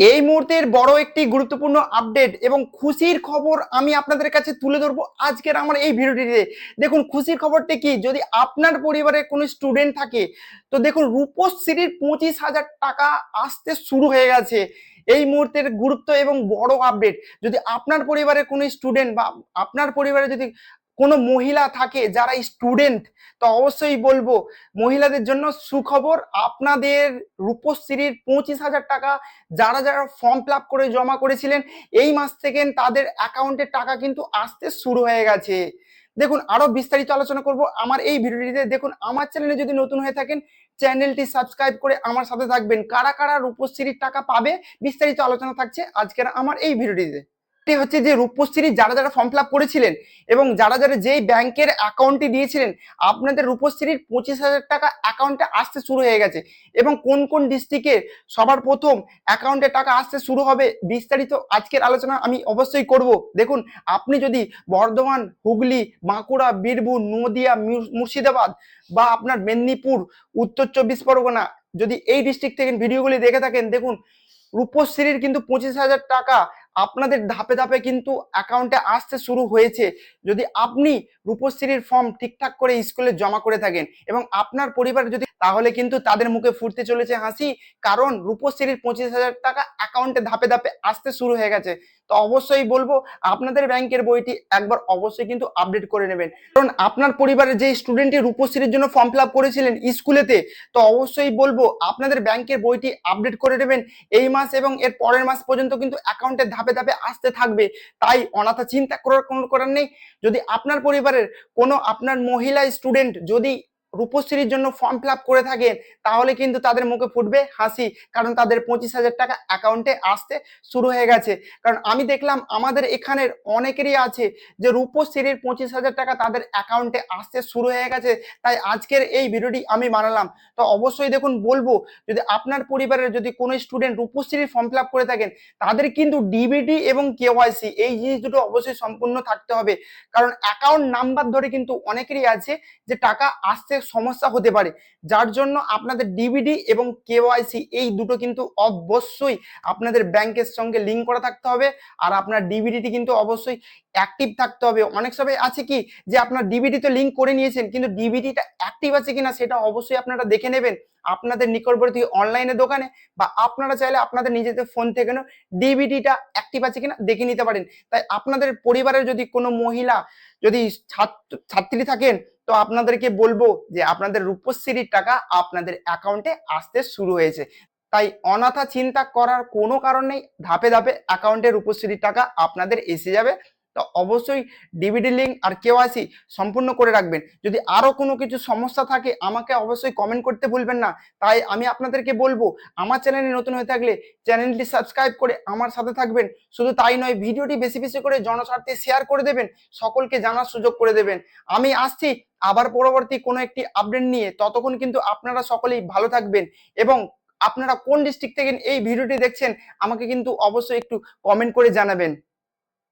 এই মুহূর্তের বড় একটি গুরুত্বপূর্ণ আপডেট এবং খুশির খবর আমি আপনাদের কাছে তুলে ধরবো আজকের আমার এই ভিডিওটিতে। দেখুন খুশির খবরটি কি, যদি আপনার পরিবারে কোনো স্টুডেন্ট থাকে তো দেখুন রূপশ্রীর 25,000 টাকা আসতে শুরু হয়ে গেছে। এই মুহূর্তের গুরুত্ব এবং বড় আপডেট, যদি আপনার পরিবারে কোনো স্টুডেন্ট বা আপনার পরিবারে যদি কোনো মহিলা থাকে যারা স্টুডেন্ট, তো অবশ্যই বলবো মহিলাদের জন্য সুখবর। আপনাদের রূপশ্রীর 25,000 টাকা যারা যারা ফর্ম ফিল আপ করে জমা করেছিলেন এই মাস থেকে তাদের অ্যাকাউন্টে টাকা কিন্তু আসতে শুরু হয়ে গেছে। দেখুন আরো বিস্তারিত আলোচনা করব আমার এই ভিডিওটিতে। দেখুন আমার চ্যানেলে যদি নতুন হয়ে থাকেন চ্যানেলটি সাবস্ক্রাইব করে আমার সাথে থাকবেন। কারা কারা রূপশ্রীর টাকা পাবে বিস্তারিত আলোচনা থাকছে আজকের আমার এই ভিডিওটিতে। এটি হচ্ছে যে রূপশ্রী যারা যারা ফর্ম ফিল আপ করেছিলেন এবং যারা যারা যেই ব্যাংকের অ্যাকাউন্টটি দিয়েছিলেন আপনাদের রূপশ্রীর 25,000 টাকা অ্যাকাউন্টে আসতে শুরু হয়ে গেছে। এবং কোন কোন ডিস্ট্রিক্টে সবার প্রথম অ্যাকাউন্টে টাকা আসতে শুরু হবে বিস্তারিত আজকের আলোচনা আমি অবশ্যই করব। দেখুন আপনি যদি বর্ধমান, হুগলি, বাঁকুড়া, বীরভূম, নদিয়া, মুর্শিদাবাদ বা আপনার মেদিনীপুর, উত্তর 24 পরগনা, যদি এই ডিস্ট্রিক্ট থেকে ভিডিওগুলি দেখে থাকেন, দেখুন রূপশ্রীর কিন্তু 25,000 টাকা আপনাদের ধাপে ধাপে কিন্তু অ্যাকাউন্টে আসতে শুরু হয়েছে। যদি আপনি রূপশ্রীর ফর্ম ঠিকঠাক করে স্কুলে জমা করে থাকেন এবং আপনার পরিবার যদি, তাহলে কিন্তু তাদের মুখে ফুটতে চলেছে হাসি, কারণ রূপশ্রীর 25,000 টাকা অ্যাকাউন্টে ধাপে ধাপে আসতে শুরু হয়ে গেছে। তো অবশ্যই বলবো আপনাদের ব্যাংকের বইটি একবার অবশ্যই কিন্তু আপডেট করে নেবেন, কারণ আপনার পরিবারের যে স্টুডেন্টটি রূপশ্রীর জন্য ফর্ম ফিল আপ করেছিলেন স্কুলেতে, তো অবশ্যই বলবো আপনাদের ব্যাংকের বইটি আপডেট করে নেবেন। এই মাস এবং এর পরের মাস পর্যন্ত কিন্তু অ্যাকাউন্টে ধাপে ধাপে আসতে থাকবে। তাই অনাথা চিন্তা করার নেই। যদি আপনার পরিবারের কোনো আপনার মহিলা স্টুডেন্ট যদি রূপশ্রীর জন্য ফর্ম ফিল আপ করে থাকেন তাহলে কিন্তু তাদের মুখে ফুটবে হাসি, কারণ তাদের 25,000 টাকা অ্যাকাউন্টে আসতে শুরু হয়ে গেছে। কারণ আমি দেখলাম আমাদের এখানের অনেকেরই আছে যে রূপশ্রীর 25,000 টাকা তাদের অ্যাকাউন্টে আসতে শুরু হয়ে গেছে। তাই আজকের এই ভিডিওটি আমি বানালাম। তো অবশ্যই দেখুন বলবো, যদি আপনার পরিবারের যদি কোনো স্টুডেন্ট রূপশ্রীর ফর্ম ফিল আপ করে থাকেন তাদের কিন্তু ডিবিটি এবং কেওয়াইসি এই জিনিস দুটো অবশ্যই সম্পূর্ণ থাকতে হবে। কারণ অ্যাকাউন্ট নাম্বার ধরে কিন্তু অনেকেরই আছে যে টাকা আসতে সমস্যা হতে পারে, যার জন্য আপনাদের ডিবিডি এবং কেওয়াইসি এই দুটো কিন্তু অবশ্যই আপনাদের ব্যাংকের সঙ্গে লিঙ্ক করা থাকতে হবে। আর আপনার ডিবিডিটি কিন্তু অবশ্যই অ্যাক্টিভ থাকতে হবে। অনেক সময় আছে কি যে আপনার ডিবিডি তো লিঙ্ক করে নিয়েছেন কিন্তু ডিবিডিটা অ্যাক্টিভ আছে কিনা সেটা অবশ্যই আপনারা দেখে নেবেন আপনাদের নিকটবর্তী অনলাইনে দোকানে, বা আপনারা চাইলে আপনাদের নিজেদের ফোন থেকে ডিবিডিটা অ্যাক্টিভ আছে কিনা দেখে নিতে পারেন। তাই আপনাদের পরিবারের যদি কোনো মহিলা যদি ছাত্রী থাকেন তো আপনাদেরকে বলবো যে আপনাদের রূপশ্রীর টাকা আপনাদের অ্যাকাউন্টে আসতে শুরু হয়েছে। তাই অনাথা চিন্তা করার কোনো কারণ নেই, ধাপে ধাপে অ্যাকাউন্টে রূপশ্রীর টাকা আপনাদের এসে যাবে। তো অবশ্যই ডিবিডি লিঙ্ক আর কেওয়াইসি সম্পূর্ণ করে রাখবেন। যদি আরো কোনো কিছু সমস্যা থাকে আমাকে অবশ্যই কমেন্ট করতে ভুলবেন না। তাই আমি আপনাদেরকে বলবো আমার চ্যানেলে নতুন হয়ে থাকলে চ্যানেলটি সাবস্ক্রাইব করে আমার সাথে থাকবেন। শুধু তাই নয়, ভিডিওটি বেশি বেশি করে জনস্বার্থে শেয়ার করে দেবেন, সকলকে জানার সুযোগ করে দেবেন। আমি আসছি আবার পরবর্তী কোনো একটি আপডেট নিয়ে, ততক্ষণ কিন্তু আপনারা সকলেই ভালো থাকবেন। এবং আপনারা কোন ডিস্ট্রিক্ট থেকে এই ভিডিওটি দেখছেন আমাকে কিন্তু অবশ্যই একটু কমেন্ট করে জানাবেন।